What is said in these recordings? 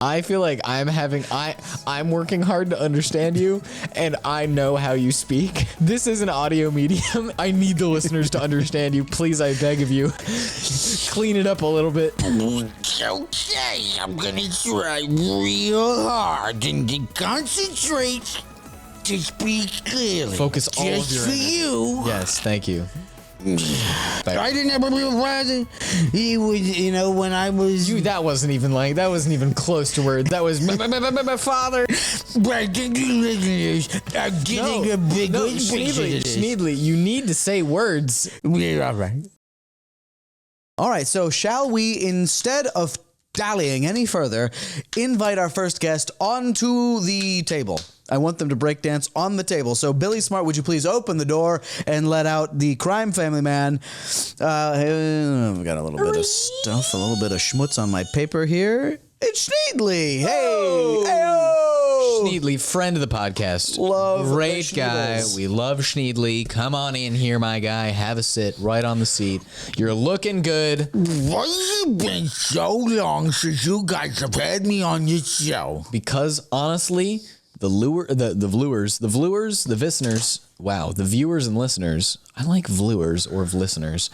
I feel like I'm working hard to understand you, and I know how you speak. This is an audio medium. I need the listeners to understand you. Please, I beg of you, clean it up a little bit. Okay, I'm gonna try real hard and to concentrate to speak clearly. Focus all of your just for energy. you. Yes, thank you. I didn't ever realize he was, when I was. That wasn't even close to word. That was my father. But you listeners are getting a big picture of this. Schneedly, you need to say words. Yeah, all right. All right, so shall we, instead of dallying any further, invite our first guest onto the table? I want them to break dance on the table. So, Billy Smart, would you please open the door and let out the crime family man? I've got a little bit of stuff, a little bit of schmutz on my paper here. It's Schneedly. Hey. Hey-o. Schneedly, friend of the podcast. Love Great the guy. Schneedles. We love Schneedly. Come on in here, my guy. Have a sit right on the seat. You're looking good. Why has it been so long since you guys have had me on your show? Because honestly, the viewers and listeners, I like viewers or listeners,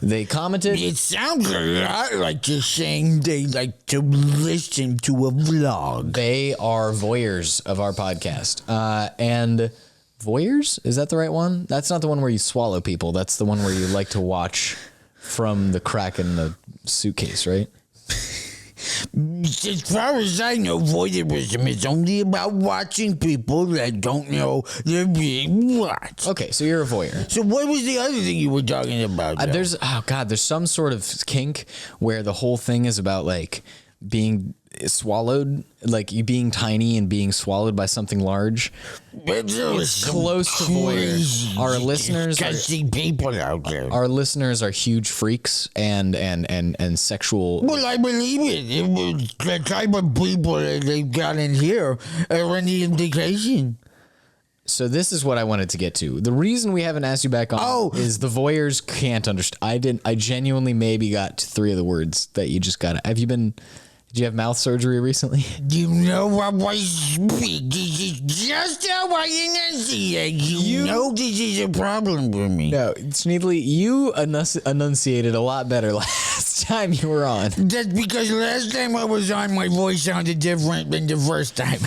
they commented. It sounds a lot like you're saying they like to listen to a vlog. They are voyeurs of our podcast. And voyeurs? Is that the right one? That's not the one where you swallow people. That's the one where you like to watch from the crack in the suitcase, right? As far as I know, voyeurism is only about watching people that don't know they're being watched. Okay, so you're a voyeur. So what was the other thing you were talking about? There's some sort of kink where the whole thing is about like being swallowed, like you being tiny and being swallowed by something large. It's close to voyeur. Our listeners people out there. Our listeners are huge freaks and sexual. Well, I believe it. It was the type of people that they've got in here are any indication. So this is what I wanted to get to. The reason we haven't asked you back on is the voyeurs can't understand. I genuinely maybe got 3 of the words that you just got. Did you have mouth surgery recently? You know how I speak. This is just how I enunciate. You know this is a problem for me. No, Schneedly, you enunciated a lot better last time you were on. That's because last time I was on, my voice sounded different than the first time.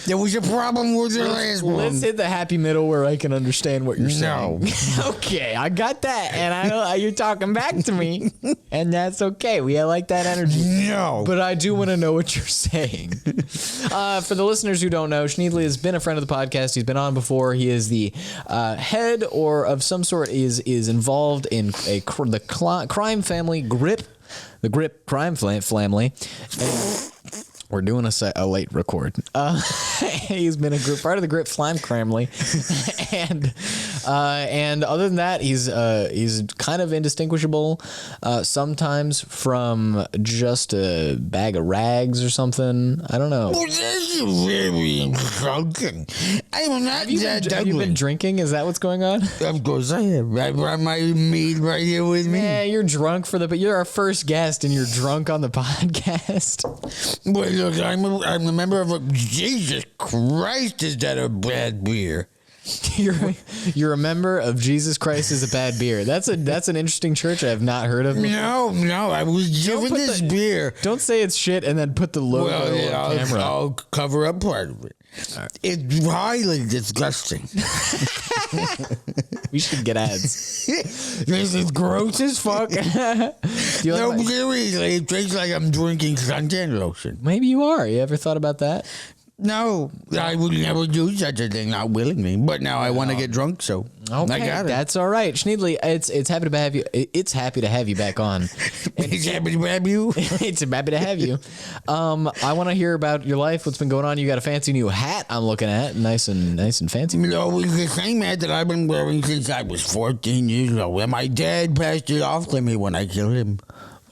There was a problem with the last one. Let's hit the happy middle where I can understand what you're saying. Okay, I got that, and I know you're talking back to me, and that's okay. We like that energy. No. But I do want to know what you're saying. For the listeners who don't know, Schneedly has been a friend of the podcast. He's been on before. He is the head or of some sort is involved in the crime family Grip, the Grip crime family. We're doing a late record. He's been a part of the Grip Slime family, and other than that, he's kind of indistinguishable. Sometimes from just a bag of rags or something. I don't know. Well, that's very insulting. I'm not Have you been drinking? Is that what's going on? Of course I have. I brought my mead right here with me. Yeah, you're drunk but you're our first guest, and you're drunk on the podcast. Well, look, I'm a member of Jesus Christ, is that a bad beer? You're a member of Jesus Christ is a bad beer. That's an interesting church I have not heard of. No, I was given this beer. Don't say it's shit and then put the logo on camera. I'll cover up part of it. Right. It's highly disgusting. We should get ads. This is gross as fuck. Seriously, it tastes like I'm drinking suntan lotion. Maybe you are. You ever thought about that? No, I would never do such a thing, not willingly. But now I want to get drunk, so okay, I got it. That's all right, Schneedly. It's happy to have you. It's happy to have you back on. It's happy to have you. It's happy to have you. I want to hear about your life. What's been going on? You got a fancy new hat I'm looking at, nice and fancy. No, it's the same hat that I've been wearing since I was 14 years old. And my dad passed it off to me when I killed him.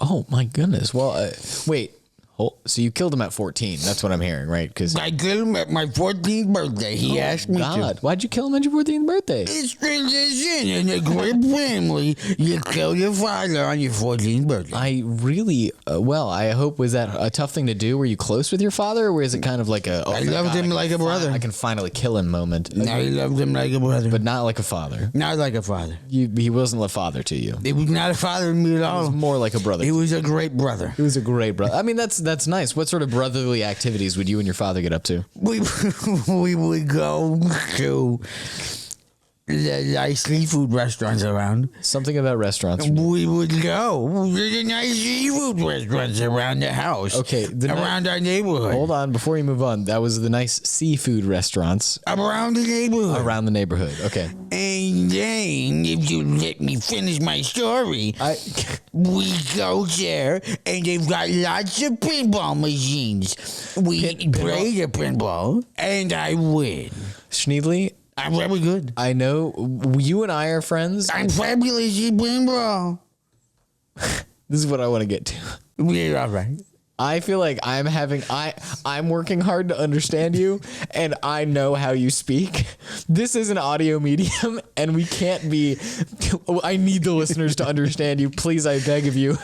Oh my goodness. Well, wait. So you killed him at 14. That's what I'm hearing, right? Because I killed him at my 14th birthday. He asked me to. Why'd you kill him at your 14th birthday? It's tradition in the Grip family. You kill your father on your 14th birthday. I really, I hope, was that a tough thing to do? Were you close with your father, or was it kind of like I loved him like a brother. I can finally kill him moment? No, he loved him like a brother. But not like a father. Not like a father. He wasn't a father to you. It was not a father to me at all. It was more like a brother. He was a great brother. He was a great brother. I mean, that's nice. What sort of brotherly activities would you and your father get up to? We would go to the nice seafood restaurants around. Something about restaurants. We would go to the nice seafood restaurants around the house. Okay. Around our neighborhood. Hold on. Before you move on, that was the nice seafood restaurants. Around the neighborhood. Around the neighborhood. Okay. And then, if you let me finish my story, we go there, and they've got lots of pinball machines. We play the pinball, and I win. Schneedly, I'm very good. I know you and I are friends. I'm fabulous at pinball. This is what I want to get to. We're all right. I feel like I'm working hard to understand you, and I know how you speak. This is an audio medium, and we can't be. I need the listeners to understand you. Please, I beg of you,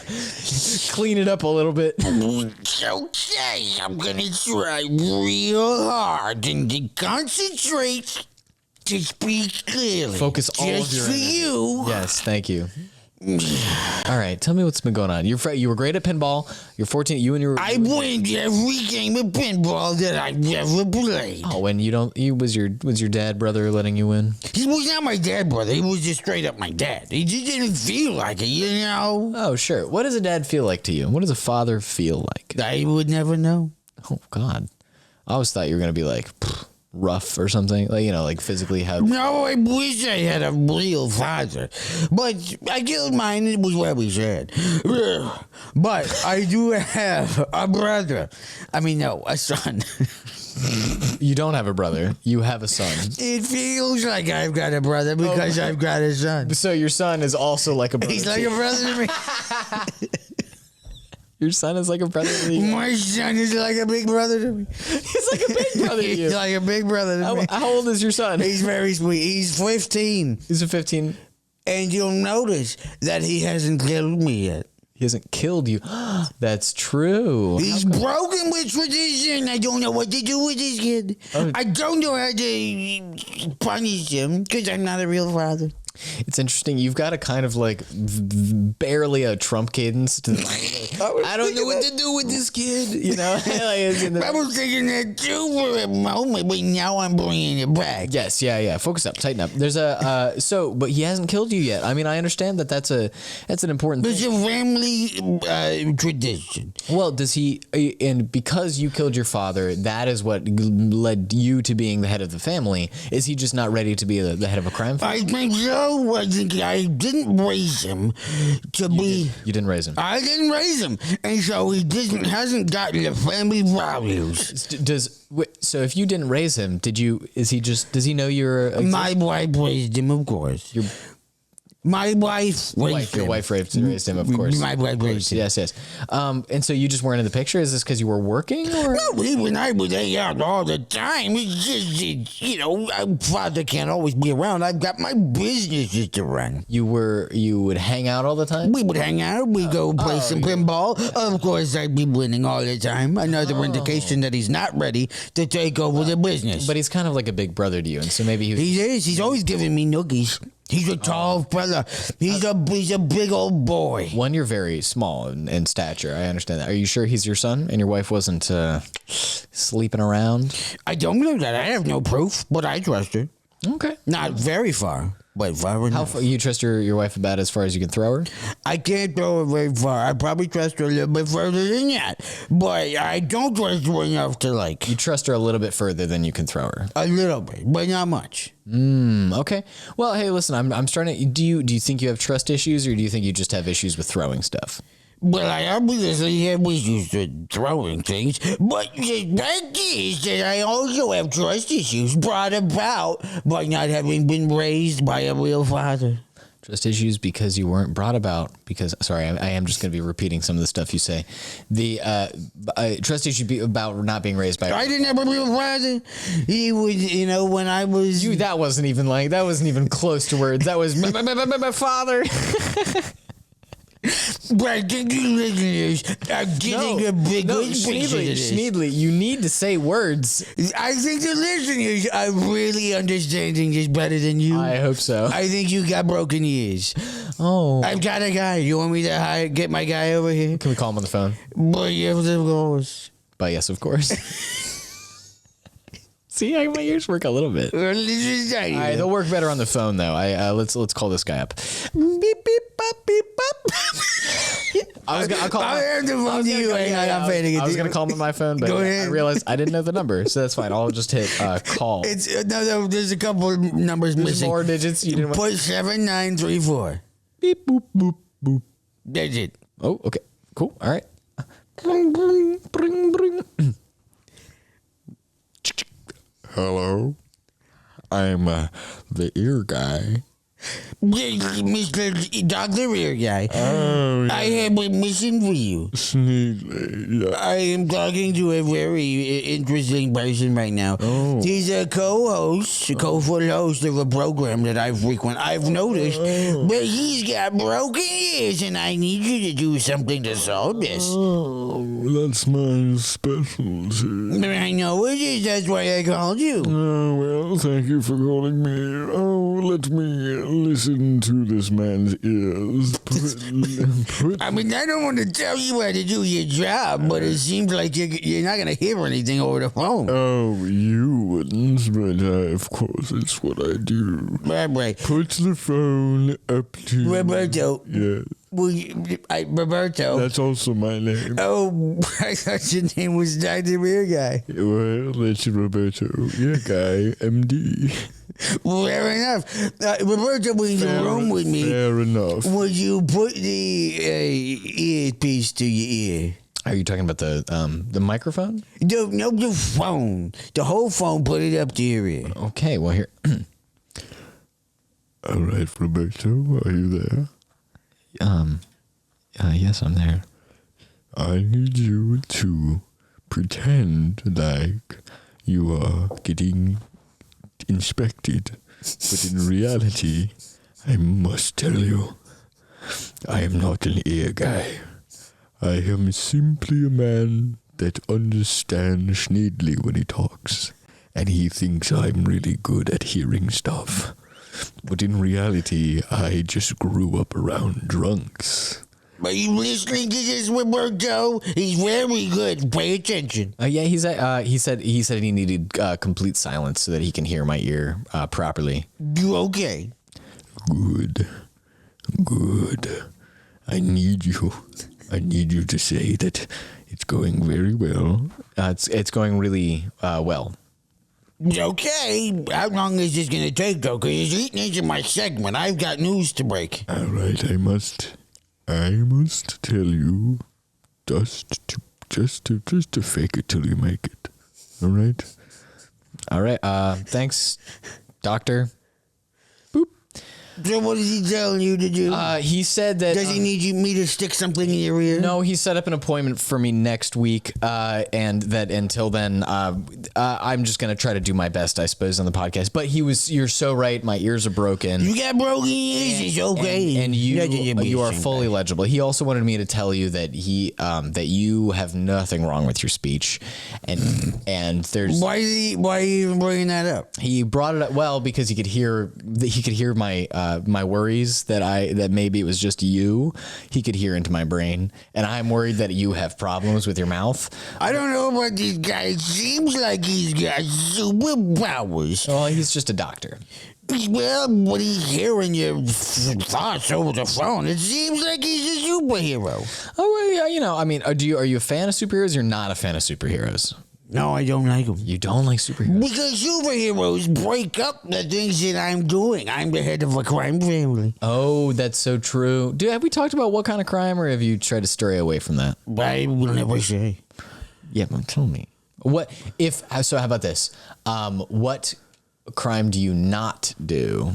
clean it up a little bit. Okay, I'm gonna try real hard and to concentrate to speak clearly. Focus all of your just for energy. you. Yes, thank you. All right, tell me what's been going on. You were great at pinball. You're 14. You and your I win every game of pinball that I've ever played. Oh, and you don't. Was your dad brother letting you win? He was not my dad, brother. He was just straight up my dad. He just didn't feel like it, you know. Oh, sure. What does a dad feel like to you? What does a father feel like? I would never know. Oh God, I always thought you were gonna be like rough or something, like like physically how. No, I wish I had a real father, but I killed mine. It was very sad. But I do have a brother. I mean, no, a son. You don't have a brother. You have a son. It feels like I've got a brother because I've got a son. So your son is also like a brother. He's like a brother to me. Your son is like a brother to you. My son is like a big brother to me. He's like a big brother to you. He's like a big brother to me. How old is your son? He's very sweet. He's 15. He's a 15. And you'll notice that he hasn't killed me yet. He hasn't killed you. That's true. He's broken with tradition. I don't know what to do with this kid. I don't know how to punish him because I'm not a real father. It's interesting. You've got a kind of like barely a Trump cadence. To I don't know what to do with this kid. You know, I was thinking that too for a moment, but now I'm bringing it back. Yes, yeah. Focus up, tighten up. There's a but he hasn't killed you yet. I mean, I understand that's an important thing. It's a family tradition. Well, does he? And because you killed your father, that is what led you to being the head of the family. Is he just not ready to be the head of a crime family? I think so. I think I didn't raise him to be. You didn't raise him. I didn't raise him, and so he hasn't gotten the family values. So if you didn't raise him, does he know you're My wife raised him, of course. My wife raised him. Your wife raised him, of course. My wife raised him. Yes. And so you just weren't in the picture? Is this because you were working? Or? No, he and I would hang out all the time. It's just, father can't always be around. I've got my businesses to run. You would hang out all the time? We would hang out. We'd go play some pinball. Of course, I'd be winning all the time. Another indication that he's not ready to take over the business. But he's kind of like a big brother to you, and so maybe he is. He's always giving me noogies. He's a tall fella. He's a big old boy. One, you're very small in stature. I understand that. Are you sure he's your son and your wife wasn't sleeping around? I don't know that. I have no proof, but I trust her. Okay. Not very far, but far enough. How far you trust your wife about as far as you can throw her? I can't throw her very far. I probably trust her a little bit further than that, but I don't trust her enough to like. You trust her a little bit further than you can throw her. A little bit, but not much. Okay. Well, hey, listen. I'm starting to. Do you think you have trust issues, or do you think you just have issues with throwing stuff? Well, I obviously have issues with throwing things, but the fact is that I also have trust issues brought about by not having been raised by a real father. Trust issues because you weren't brought about because sorry, I am just going to be repeating some of the stuff you say. The trust issue be about not being raised by. I didn't have a real father. He was, when I was. That wasn't even close to words. That was my father. But I think you listeners are getting a big Schneedly, you need to say words. I think the listeners are really understanding this better than you. I hope so. I think you got broken ears. Oh. I've got a guy. You want me to get my guy over here? Can we call him on the phone? But yes, of course. But yes, of course. See, my ears work a little bit. All right, they'll work better on the phone though. Let's call this guy up. Beep beep bop beep bop. I was gonna call him on my phone, but I realized I didn't know the number, so that's fine. I'll just hit call. No, there's a couple of numbers missing. More digits. You didn't put 7934. Beep boop boop boop. That's it. Oh, okay, cool. All right. Bring, bring, bring, bring. Hello, I'm the ear guy. Mr. Dr. Ear Guy, Yeah. I have a mission for you. Schneedly, yeah. I am talking to a very interesting person right now. Oh. He's a co-full host of a program that I frequent. I've noticed, but he's got broken ears, and I need you to do something to solve this. Oh, that's my specialty. I know it is. That's why I called you. Oh, well, thank you for calling me. Oh, let me listen to this man's ears. I mean, I don't want to tell you how to do your job, but it seems like you're not going to hear anything over the phone. Oh, you wouldn't, but of course, it's what I do. Right. Put the phone up to Roberto. Yeah. Roberto. That's also my name. Oh, I thought your name was Dr. Ear Guy. Well, that's Roberto. Yeah, guy, MD. Fair enough. Roberto was in the room with me. Fair enough. Would you put the earpiece to your ear? Are you talking about the microphone? No, the phone. The whole phone, put it up to your ear. Okay, well here. All right, Roberto, are you there? Yes, I'm there. I need you to pretend like you are getting inspected, but in reality, I must tell you, I am not an ear guy. I am simply a man that understands Schneedly when he talks, and he thinks I'm really good at hearing stuff. But in reality, I just grew up around drunks. Are you listening to this, Roberto? He's very good. Pay attention. Yeah, he said he needed complete silence so that he can hear my ear properly. You okay? Good. I need you to say that it's going very well. It's going really well. Okay. How long is this going to take, though? Because he's eating into my segment. I've got news to break. All right, I must tell you just to fake it till you make it. All right? Thanks, doctor. So what is he telling you to do? He said that... Does he need me to stick something in your ear? No, he set up an appointment for me next week, and that until then, I'm just going to try to do my best, I suppose, on the podcast. But you're so right, my ears are broken. You got broken ears, it's okay. And you are fully legible. He also wanted me to tell you that that you have nothing wrong with your speech, and there's... Why are you even bringing that up? He brought it up, well, because he could hear my worries that maybe it was just you. He could hear into my brain, and I'm worried that you have problems with your mouth. I don't know about this guy. It seems like he's got superpowers. Well, he's just a doctor. Well, when he's hearing your thoughts over the phone, it seems like he's a superhero. Oh, well, I mean, are you a fan of superheroes? You're not a fan of superheroes. No, I don't like them. You don't like superheroes? Because superheroes break up the things that I'm doing. I'm the head of a crime family. Oh, that's so true. Dude, have we talked about what kind of crime, or have you tried to stray away from that? I will never say. Yeah, but tell me. So how about this? What crime do you not do?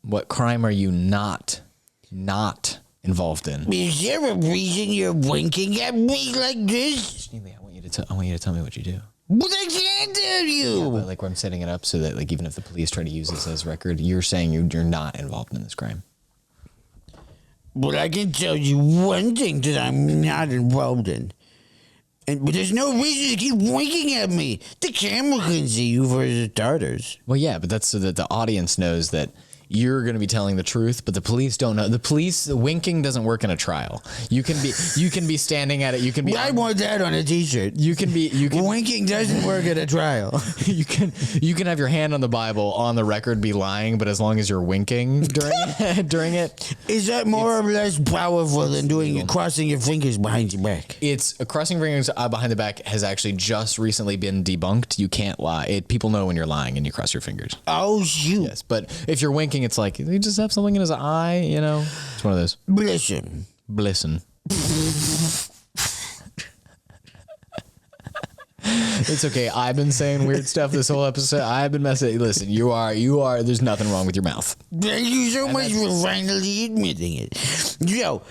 What crime are you not involved in? Is there a reason you're winking at me like this? Schneedly, I want you to tell me what you do. But I can't tell you. Yeah, but like I'm setting it up so that like even if the police try to use this as record, you're saying you're not involved in this crime. But I can tell you one thing that I'm not involved in. But there's no reason to keep winking at me. The camera can see you for the starters. Well, yeah, but that's so that the audience knows that you're going to be telling the truth, but the police don't know. The police winking doesn't work in a trial. You can be standing at it. You can be. I want that on a T-shirt. You can Winking doesn't work at a trial. you can have your hand on the Bible on the record be lying, but as long as you're winking during it, Is that more or less powerful than crossing your fingers behind your back? it's crossing fingers behind the back has actually just recently been debunked. You can't lie. People know when you're lying and you cross your fingers. Oh shoot! Yes, but if you're winking, it's like he just have something in his eye. You know, it's one of those. Listen. It's okay. I've been saying weird stuff this whole episode. I've been messing. Listen, you are. There's nothing wrong with your mouth. Thank you so much for finally admitting it. So,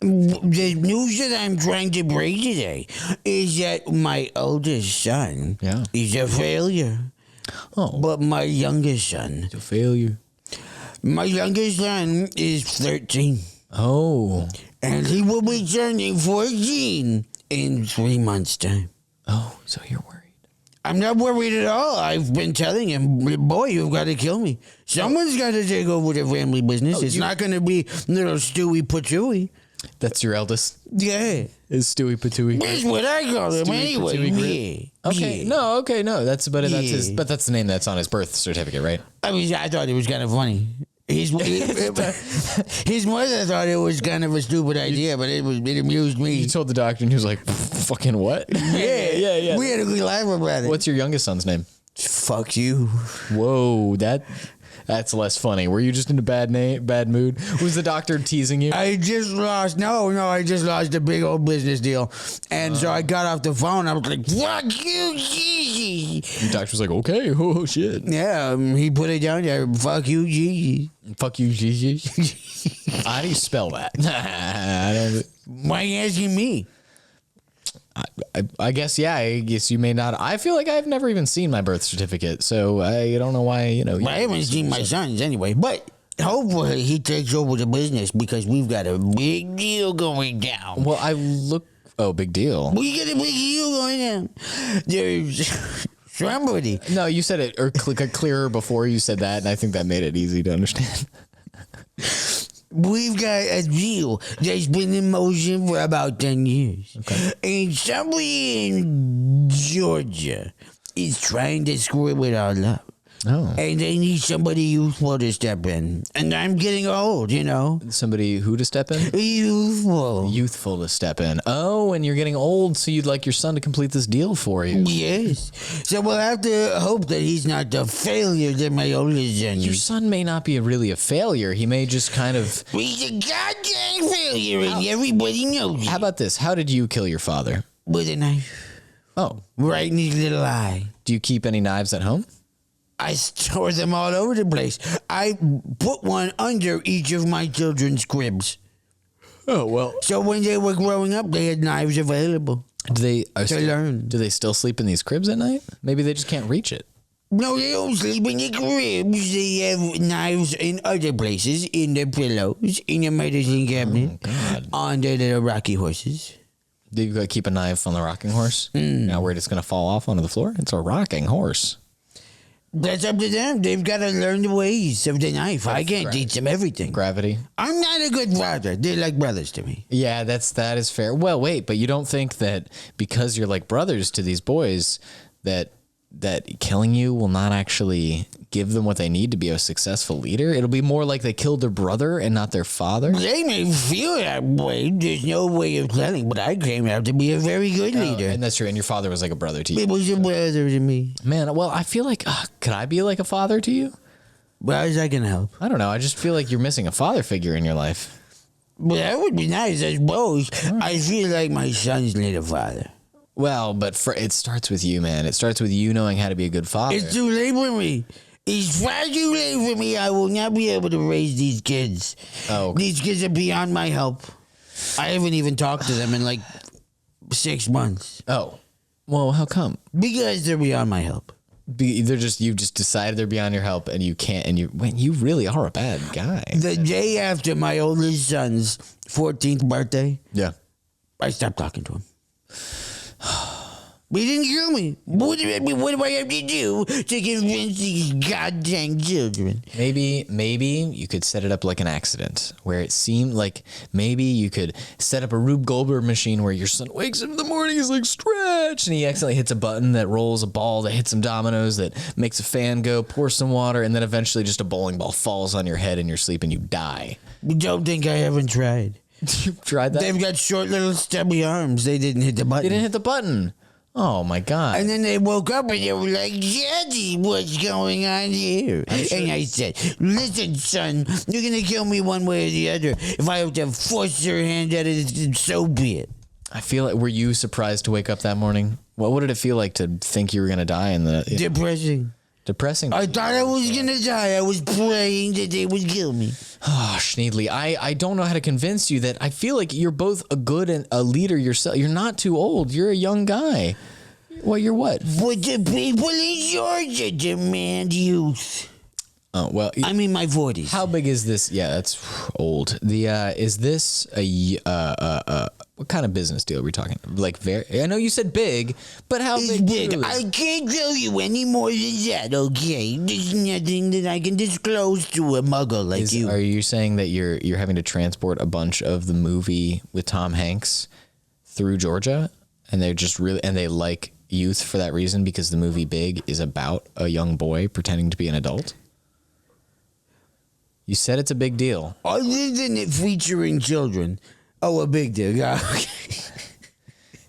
the news that I'm trying to break today is that my oldest son is a failure. Oh, But my youngest son, it's a failure. my youngest son is 13. Oh, And he will be turning 14 in 3 months' time. oh, so you're worried. I'm not worried at all. I've been telling him, boy, you've got to kill me. Someone's got to take over the family business. It's not going to be little Stewie Patooey. That's your eldest. Yeah. Is Stewie Patooey. That's what I call him Stewie anyway. Patooey Grip. Yeah. Okay, Yeah. no. That's his. Yeah. But that's the name that's on his birth certificate, right? I thought it was kind of funny. His mother thought it was kind of a stupid idea, but it amused me. You told the doctor, and he was like, "Fucking what?" Yeah. We had a good laugh about it. What's your youngest son's name? Fuck you. Whoa, that's less funny. Were you just in a bad mood? Was the doctor teasing you? I just lost a big old business deal. And so I got off the phone. I was like, fuck you, Gigi. The doctor was like, "Okay, oh shit." Yeah, he put it down there. Fuck you, Gigi. Fuck you, Gigi. How do you spell that? I don't. Why are you asking me? I guess, yeah. I guess you may not. I feel like I've never even seen my birth certificate, so I don't know why. Well, I haven't seen my sons anyway, but hopefully he takes over the business because we've got a big deal going down. Well, big deal. We got a big deal going down. There's somebody. No, you said it or clearer before you said that, and I think that made it easy to understand. We've got a deal that's been in motion for about 10 years. Okay. And somebody in Georgia is trying to screw it all up. Oh. And they need somebody youthful to step in. And I'm getting old, you know. Somebody who to step in? Youthful to step in. Oh, and you're getting old, so you'd like your son to complete this deal for you. Yes. So we'll have to hope that he's not the failure that my oldest son Your is. son may not be really a failure. He may just kind of... He's a goddamn failure, and everybody knows it. How about this? How did you kill your father? With a knife. Oh. Right in his little eye. Do you keep any knives at home? I store them all over the place. I put one under each of my children's cribs. Oh, well. So when they were growing up, they had knives available. Do they learn. Do they still sleep in these cribs at night? Maybe they just can't reach it. No, they don't sleep in the cribs. They have knives in other places, in the pillows, in the medicine cabinet, on their little rocky horses. Do you keep a knife on the rocking horse? Now where it's going to fall off onto the floor? It's a rocking horse. That's up to them. They've got to learn the ways of the knife. I can't teach them everything. Gravity. I'm not a good father. They're like brothers to me. Yeah, that is fair. Well, wait, but you don't think that because you're like brothers to these boys that killing you will not actually give them what they need to be a successful leader? It'll be more like they killed their brother and not their father? They may feel that way. There's no way of telling, but I came out to be a very good leader. And that's true. And your father was like a brother to you. It was a brother to me. Man, well, I feel like, could I be like a father to you? Well, how's that gonna help? I don't know. I just feel like you're missing a father figure in your life. Well, that would be nice, I suppose. I feel like my sons need a father. Well, but it starts with you, man. It starts with you knowing how to be a good father. It's too late for me. As far as you live for me, I will not be able to raise these kids. Oh. These kids are beyond my help. I haven't even talked to them in like 6 months. Oh. Well, how come? Because they're beyond my help. They're just you just decided they're beyond your help, and you can't. And you really are a bad guy. The day after my oldest son's 14th birthday, Yeah. I stopped talking to him. He didn't kill me. What do I have to do to convince these goddamn children? Maybe you could set it up like an accident where it seemed like maybe you could set up a Rube Goldberg machine where your son wakes up in the morning, he's like, stretch, and he accidentally hits a button that rolls a ball that hits some dominoes that makes a fan go, pours some water, and then eventually just a bowling ball falls on your head in your sleep and you die. Don't think I haven't tried. You've tried that? They've got short little stubby arms. They didn't hit the button. They didn't hit the button. Oh my God. And then they woke up and they were like, Daddy, what's going on here? And I said, listen, son, you're going to kill me one way or the other. If I have to force your hand at it, so be it. I feel like, were you surprised to wake up that morning? What did it feel like to think you were going to die in the... Depressing. I thought I was going to die. I was praying that they would kill me. Oh, Schneedly, I don't know how to convince you that I feel like you're both a good and a leader yourself. You're not too old. You're a young guy. Well, you're what? But the people in Georgia demand youth. Oh, well. I mean, my 40s. How big is this? Yeah, that's old. Is this what kind of business deal are we talking? Like I know you said big, but how it's big? big. I can't tell you any more than that, okay? There's nothing that I can disclose to a muggle like you. Are you saying that you're having to transport a bunch of the movie with Tom Hanks through Georgia, and they're just really and they like youth for that reason because the movie Big is about a young boy pretending to be an adult? You said it's a big deal. Other than it featuring children. Oh, a big deal. Yeah.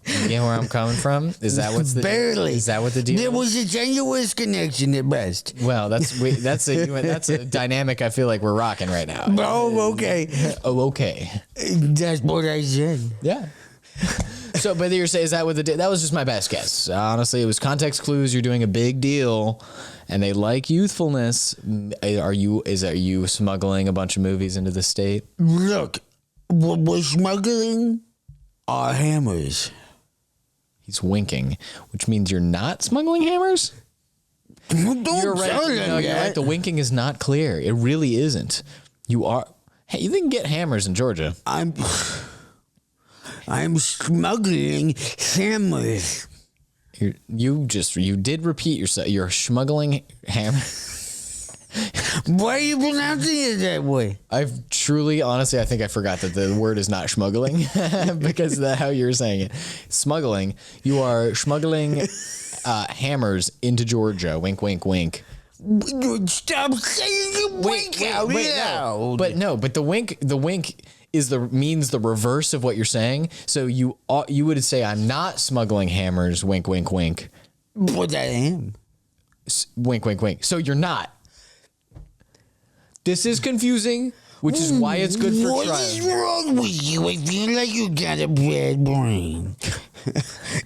You get where I'm coming from? Is that what's the Barely. Is that what the deal? There was a tenuous connection at best. Well, that's a dynamic I feel like we're rocking right now. Oh, okay. Oh, okay. That's what I said. Yeah. So, but you're saying, is that what that was just my best guess. Honestly, it was context clues. You're doing a big deal, and they like youthfulness. Are you smuggling a bunch of movies into the state? Look, what we're smuggling are hammers. He's winking, which means you're not smuggling hammers? Don't You're right. tell them No, you're that. right. The winking is not clear. It really isn't. You are. Hey, you can get hammers in Georgia. I'm smuggling hammers. You did repeat yourself. You're smuggling hammer. Why are you pronouncing it that way? I've truly, honestly, I think I forgot that the word is not smuggling because of how you're saying it. Smuggling. You are smuggling hammers into Georgia. Wink, wink, wink. Stop saying wink out loud. But the wink is means the reverse of what you're saying. So you would say I'm not smuggling hammers. Wink, wink, wink. But I am. Wink, wink, wink. So you're not. This is confusing, which is why it's good for What trying. is wrong with you? I feel like you got a bad brain.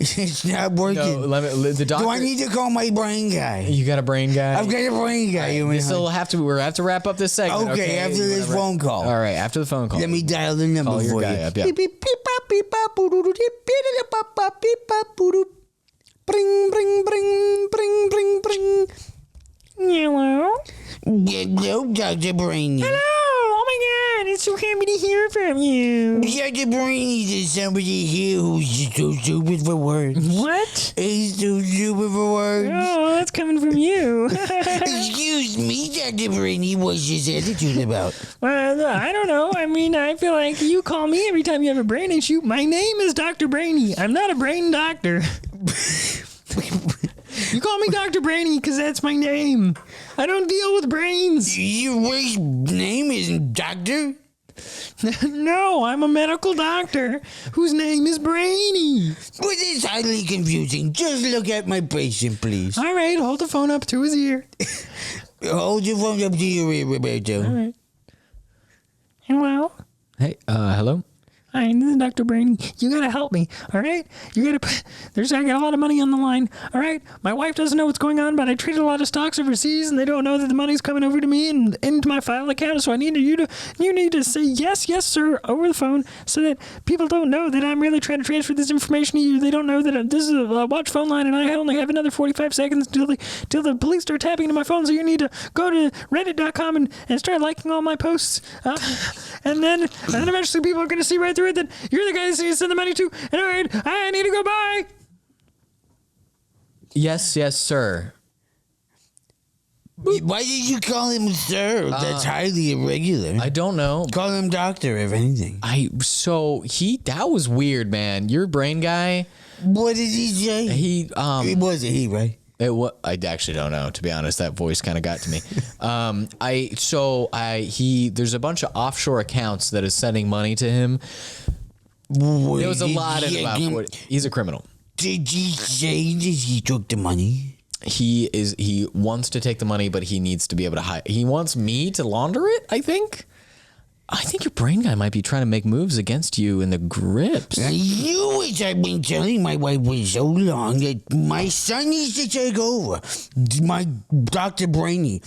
It's not working. No, the doctor. Do I need to call my brain guy? You got a brain guy? I've got a brain guy. We'll have to wrap up this segment. Okay, after this phone call. All right, after the phone call. Let me dial the number Call your for guy you. up, yeah. Beep, beep, beep, bop, beep, bop, boo-doo-doo, dip, beep, bop, beep, bop, boo-doo. Bring, bring, bring, bring, bring, bring. Hello? Hello, Dr. Brainy. Hello! Oh my god, it's so happy to hear from you. Dr. Brainy, there's somebody here who's just so stupid for words. What? He's so stupid for words. Oh, that's coming from you. Excuse me, Dr. Brainy, what's his attitude about? Well, I don't know. I mean, I feel like you call me every time you have a brain issue. My name is Dr. Brainy. I'm not a brain doctor. You call me Dr. Brainy because that's my name. I don't deal with brains. Your wife's name isn't Doctor? No, I'm a medical doctor whose name is Brainy. Well, it's highly confusing. Just look at my patient, please. All right, hold the phone up to his ear. Hold your phone up to your ear, Roberto. All right. Hello? Hey, hello? Hi, this is Dr. Brainy. You gotta help me, all right? I got a lot of money on the line, all right? My wife doesn't know what's going on, but I traded a lot of stocks overseas, and they don't know that the money's coming over to me and into my file account. So you need to say yes, sir, over the phone, so that people don't know that I'm really trying to transfer this information to you. They don't know that this is a watch phone line, and I only have another 45 seconds till the police start tapping into my phone. So you need to go to Reddit.com and start liking all my posts, and then eventually people are gonna see right through it that you're the guy that you send the money to. And all right, I need to go. Bye. Yes, sir. Why did you call him sir? That's highly irregular. I don't know. Call him doctor, if anything. That was weird, man. Your brain guy. What did he say? It was he, right? I actually don't know, to be honest. That voice kind of got to me. There's a bunch of offshore accounts that is sending money to him. There was a lot of about. He's a criminal. Did he say that he took the money? He wants to take the money, but he needs to be able to hide. He wants me to launder it, I think. I think your brain guy might be trying to make moves against you in the grips. I knew it. I've been telling my wife for so long that my son needs to take over. My Dr. Brainy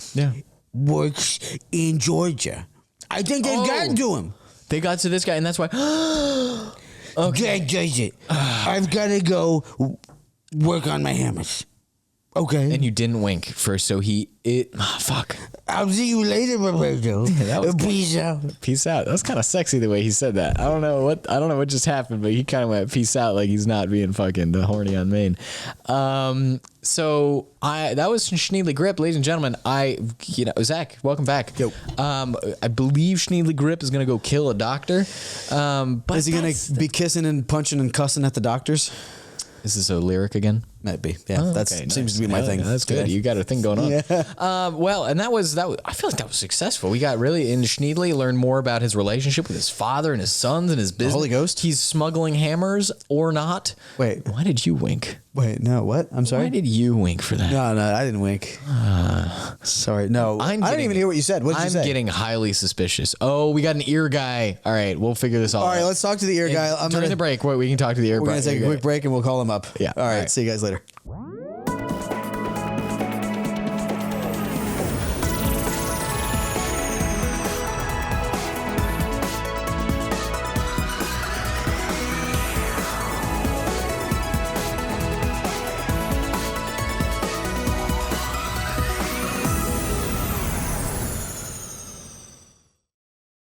works in Georgia. I think they've gotten to him. They got to this guy, and that's why. Okay. That does it. I've got to go work on my hammers. Okay. And you didn't wink first, so fuck. I'll see you later, Roberto. Peace out. Peace out. That was kind of sexy the way he said that. I don't know what just happened, but he kind of went peace out like he's not being fucking horny on Maine. So that was Schneedly Grip, ladies and gentlemen. Zach, welcome back. Yo. I believe Schneedly Grip is gonna go kill a doctor. But is he gonna be kissing and punching and cussing at the doctors? Is this a lyric again? Might be. Yeah, that seems to be my thing. That's good. You got a thing going on. Yeah. Well, and that was. I feel like that was successful. We got really into Schneedly, learned more about his relationship with his father and his sons and his business. Holy Ghost? He's smuggling hammers or not. Wait. Why did you wink? Wait, no, what? I'm sorry? Why did you wink for that? No, I didn't wink. Sorry, no. I didn't even hear what you said. What did you say? I'm getting highly suspicious. Oh, we got an ear guy. All right, we'll figure this all out. All right, let's talk to the ear guy. During the break, we can talk to the ear guy. We're going to take a quick break and we'll call him up. Yeah. All right, see you guys later.